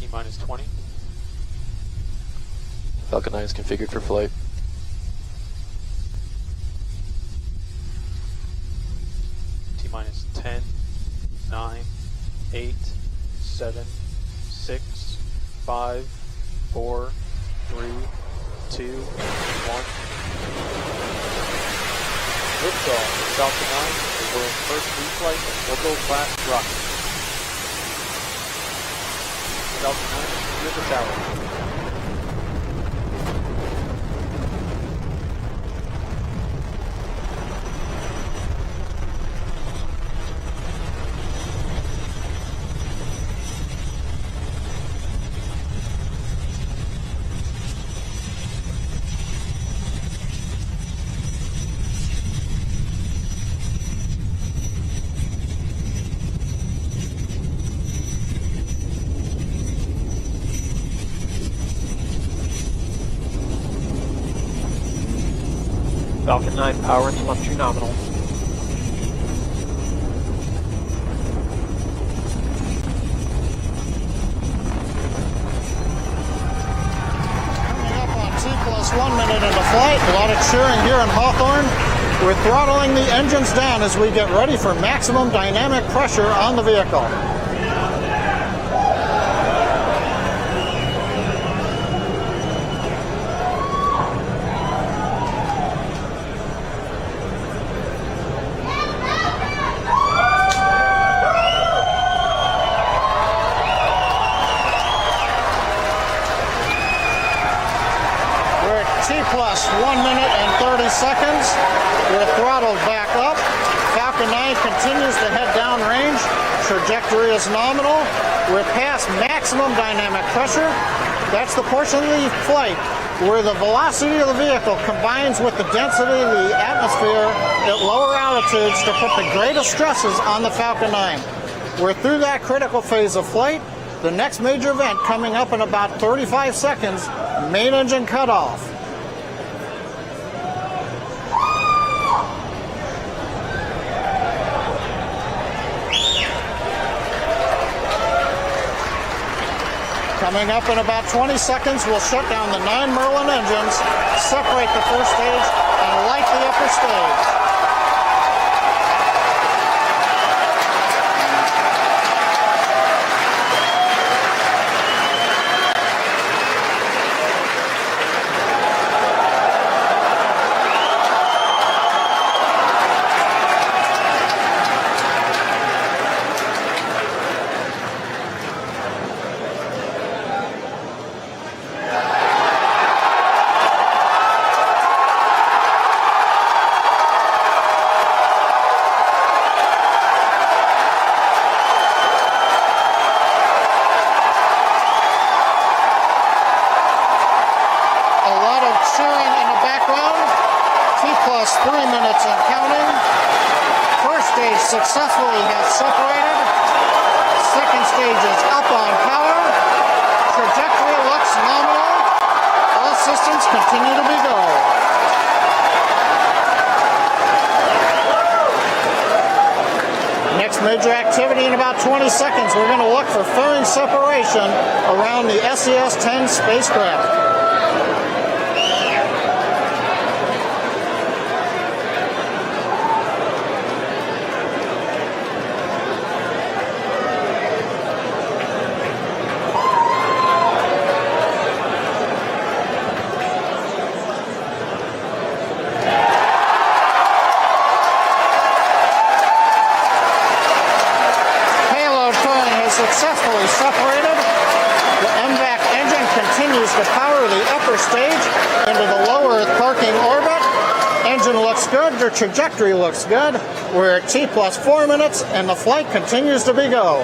T-minus 20. Falcon 9 is configured for flight. T-minus 10, 9, 8, 7, 6, 5, 4, 3, 2, 1. Liftoff. Falcon 9 is the world's first reflight of orbital-class rocket. Falcon 9, clear the tower. Falcon 9 power and telemetry nominal. Coming up on T+1 minute into flight, a lot of cheering here in Hawthorne. We're throttling the engines down as we get ready for maximum dynamic pressure on the vehicle. T+1 minute and 30 seconds. We're throttled back up. Falcon 9 continues to head downrange. Trajectory is nominal. We're past maximum dynamic pressure. That's the portion of the flight where the velocity of the vehicle combines with the density of the atmosphere at lower altitudes to put the greatest stresses on the Falcon 9. We're through that critical phase of flight. The next major event coming up in about 35 seconds, main engine cutoff. Coming up in about 20 seconds, we'll shut down the 9 Merlin engines, separate the first stage, and light the upper stage. T+3 minutes and counting. First stage successfully has separated. Second stage is up on power. Trajectory looks nominal. All systems continue to be go. Next major activity in about 20 seconds. We're going to look for fairing separation around the SES-10 spacecraft. Successfully separated. The MVAC engine continues to power the upper stage into the low Earth parking orbit. Engine looks good, the trajectory looks good. We're at T+4 minutes and the flight continues to be go.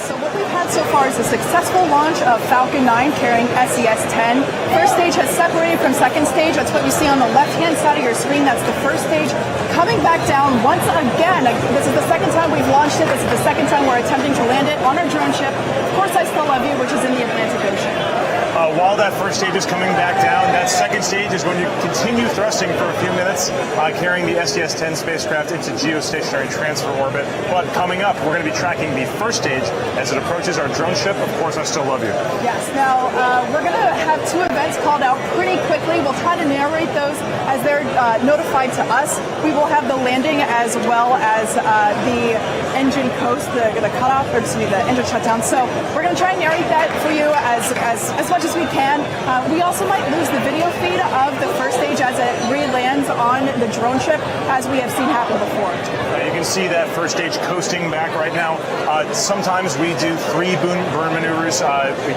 So what we've had so far is a successful launch of Falcon 9 carrying SES-10. First stage has separated from second stage. That's what you see on the left-hand side of your screen. That's the first stage. Coming back down once again. This is the second time we've launched it. This is the second time we're attempting to land it on our drone ship, Of Course I Still Love You, which is in the Atlantic Ocean. while that first stage is coming back down, that second stage is going to continue thrusting for a few minutes, carrying the SES-10 spacecraft into geostationary transfer orbit. But coming up, we're going to be tracking the first stage as it approaches our drone ship. Of course, I Still Love You. Yes. Now, we're going to have two events called out pretty quickly. We'll try to narrate those as they're notified to us. We will have the landing as well as the engine coast, the cutoff, or excuse me, the engine shutdown. So we're going to try and narrate that for you as much as we can. We also might lose the video feed of the first stage as it re-lands on the drone ship, as we have seen happen before. You can see that first stage coasting back right now. Sometimes we do three burn maneuvers,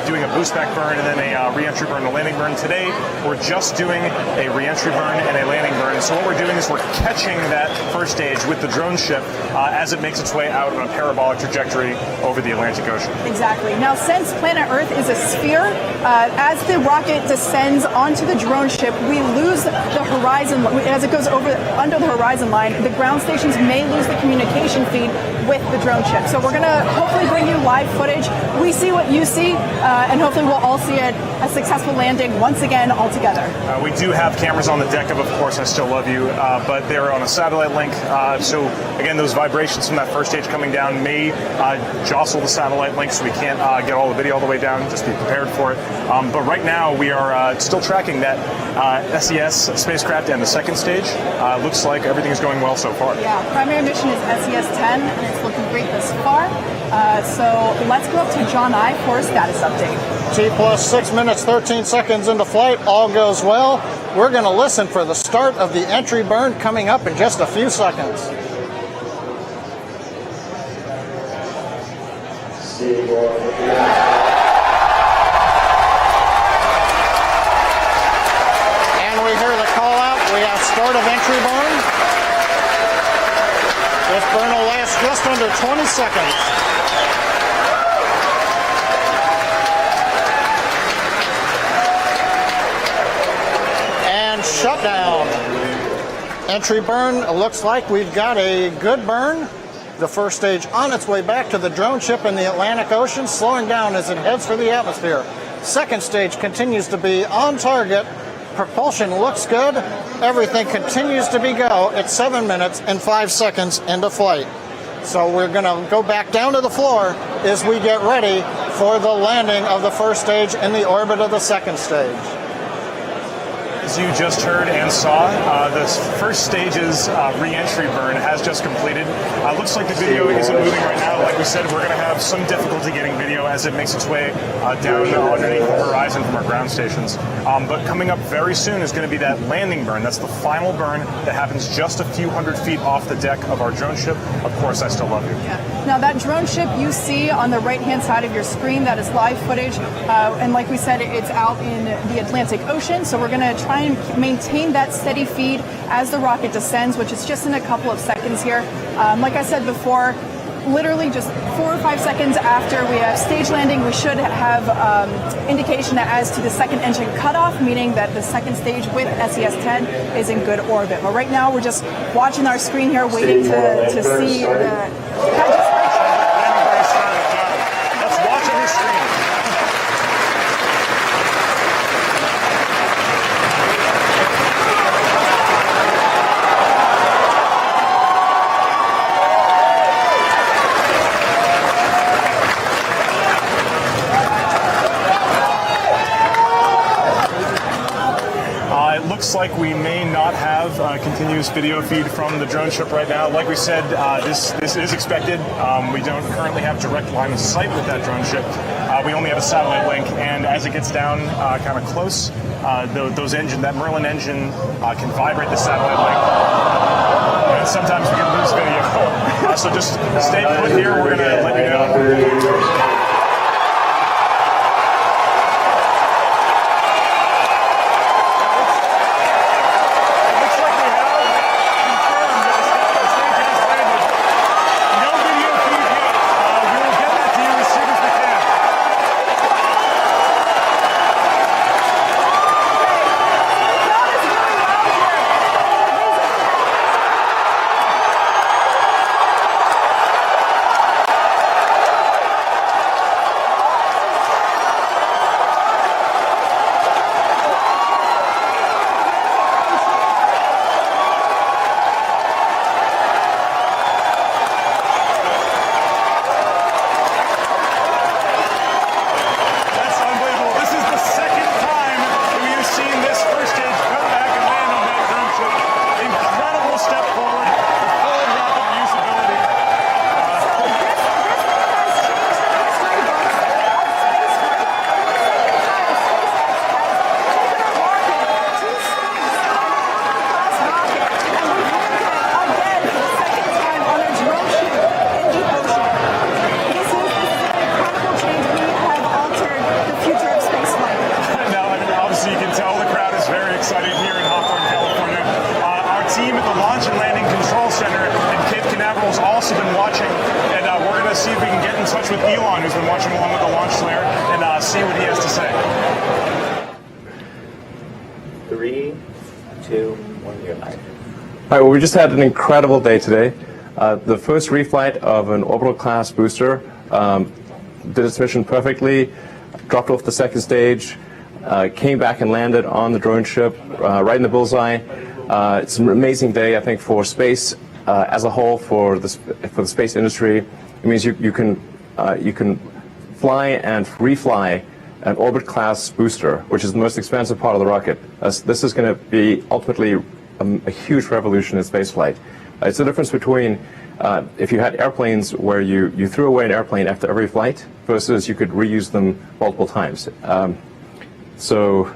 doing a boost back burn and then a re-entry burn and a landing burn. Today, we're just doing a re-entry burn and a landing burn. So what we're doing is we're catching that first stage with the drone ship as it makes its way out on a parabolic trajectory over the Atlantic Ocean. Exactly. Now, since planet Earth is a sphere, as the rocket descends onto the drone ship, we lose the horizon. As it goes under the horizon line, the ground stations may lose the communication feed with the drone ship. So we're going to hopefully bring you live footage. We see what you see, and hopefully we'll all see a successful landing once again all together. We do have cameras on the deck of course, I Still Love You, but they're on a satellite link. So again, those vibrations from that first stage coming down may jostle the satellite link, so we can't get all the video all the way down. Just be prepared for it. But right now, we are still tracking that SES spacecraft and the second stage. Looks like everything is going well so far. Yeah, primary mission is SES-10, and it's looking great this far. So let's go up to John I for a status update. T plus 6 minutes, 13 seconds into flight. All goes well. We're going to listen for the start of the entry burn coming up in just a few seconds. And we hear the call out. We have start of entry burn. This burn will last just under 20 seconds. Shutdown. Entry burn. Looks like we've got a good burn. The first stage on its way back to the drone ship in the Atlantic Ocean, slowing down as it heads for the atmosphere. Second stage continues to be on target. Propulsion looks good. Everything continues to be go. It's 7 minutes and 5 seconds into flight. So we're going to go back down to the floor as we get ready for the landing of the first stage in the orbit of the second stage. As you just heard and saw, the first stage's re-entry burn has just completed. Looks like the video isn't moving right now. Like we said, we're going to have some difficulty getting video as it makes its way down underneath the horizon from our ground stations. But coming up very soon is going to be that landing burn. That's the final burn that happens just a few hundred feet off the deck of our drone ship. Of course, I Still Love You. Yeah. Now, that drone ship you see on the right-hand side of your screen, that is live footage. And like we said, it's out in the Atlantic Ocean. So we're going to try and maintain that steady feed as the rocket descends, which is just in a couple of seconds here. Like I said before, literally just 4 or 5 seconds after we have stage landing, we should have indication as to the second engine cutoff, meaning that the second stage with SES-10 is in good orbit. But right now, we're just watching our screen here, waiting to see the... Let's watch every screen. Looks like we may not have continuous video feed from the drone ship right now. Like we said, this is expected. We don't currently have direct line of sight with that drone ship. We only have a satellite link, and as it gets down kind of close, that Merlin engine can vibrate the satellite link. And sometimes we can lose video. So just stay put here. We're going to let you know. folks have been watching, and we're going to see if we can get in touch with Elon, who's been watching along with the launch flare, and see what he has to say. 3, 2, 1, go. All right, well, we just had an incredible day today. The first reflight of an orbital class booster did its mission perfectly, dropped off the second stage, came back and landed on the drone ship right in the bullseye. It's an amazing day, I think, for space as a whole, for the space industry. It means you can fly and refly an orbit class booster, which is the most expensive part of the rocket. This is going to be ultimately a huge revolution in spaceflight. It's the difference between if you had airplanes where you threw away an airplane after every flight versus you could reuse them multiple times. So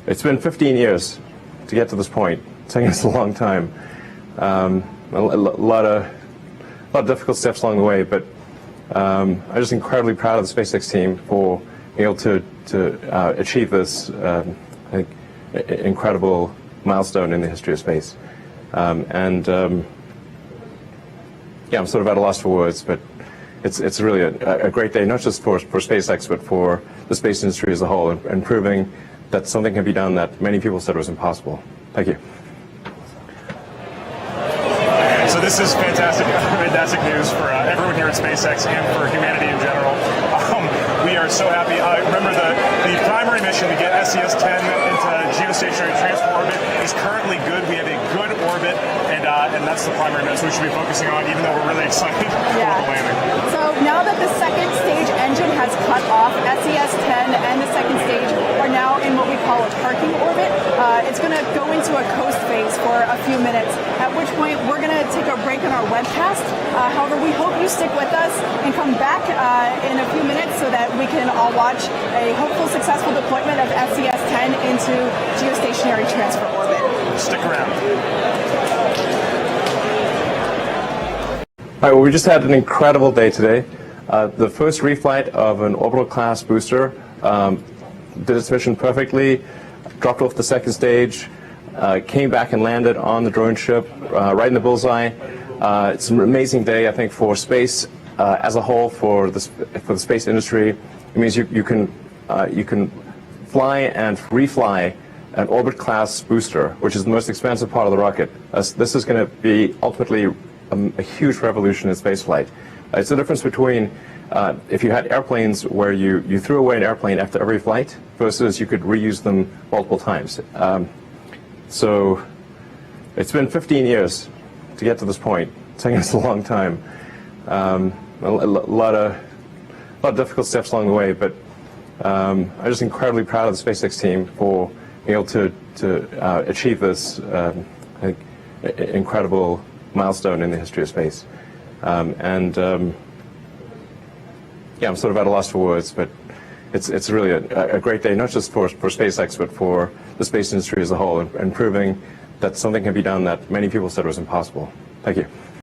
it's been 15 years to get to this point. It's taken us a long time. A lot of difficult steps along the way, but I'm just incredibly proud of the SpaceX team for being able to achieve this, I think, incredible milestone in the history of space. Yeah, I'm sort of at a loss for words, but it's really a great day, not just for SpaceX, but for the space industry as a whole, and proving that something can be done that many people said was impossible. Thank you. So this is fantastic news for everyone here at SpaceX and for humanity in general. We are so happy. Remember, the primary mission to get SES-10 into geostationary transfer orbit is currently good. We have a good orbit, and that's the primary mission we should be focusing on, even though we're really excited for the landing. So now that the second stage engine has cut off, SES-10 and the second stage are now in what we call a parking orbit. It's going to go into a coast phase for a few minutes, at which point we're going to take a break on our webcast. However, we hope you stick with us and come back in a few minutes so that we can all watch a hopeful successful deployment of SES-10 into geostationary transfer orbit. Stick around. All right, well, we just had an incredible day today. The first reflight of an orbital class booster did its mission perfectly, dropped off the second stage, came back and landed on the drone ship right in the bullseye. It's an amazing day, I think, for space as a whole, for the space industry. It means you can fly and refly an orbit class booster, which is the most expensive part of the rocket. This is going to be ultimately a huge revolution in spaceflight. It's the difference between if you had airplanes where you threw away an airplane after every flight versus you could reuse them multiple times. So it's been 15 years to get to this point. It's taken us a long time. A lot of difficult steps along the way, but I'm just incredibly proud of the SpaceX team for being able to achieve this, I think, incredible milestone in the history of space. Yeah, I'm sort of at a loss for words, but it's really a great day, not just for SpaceX, but for the space industry as a whole, and proving that something can be done that many people said was impossible. Thank you.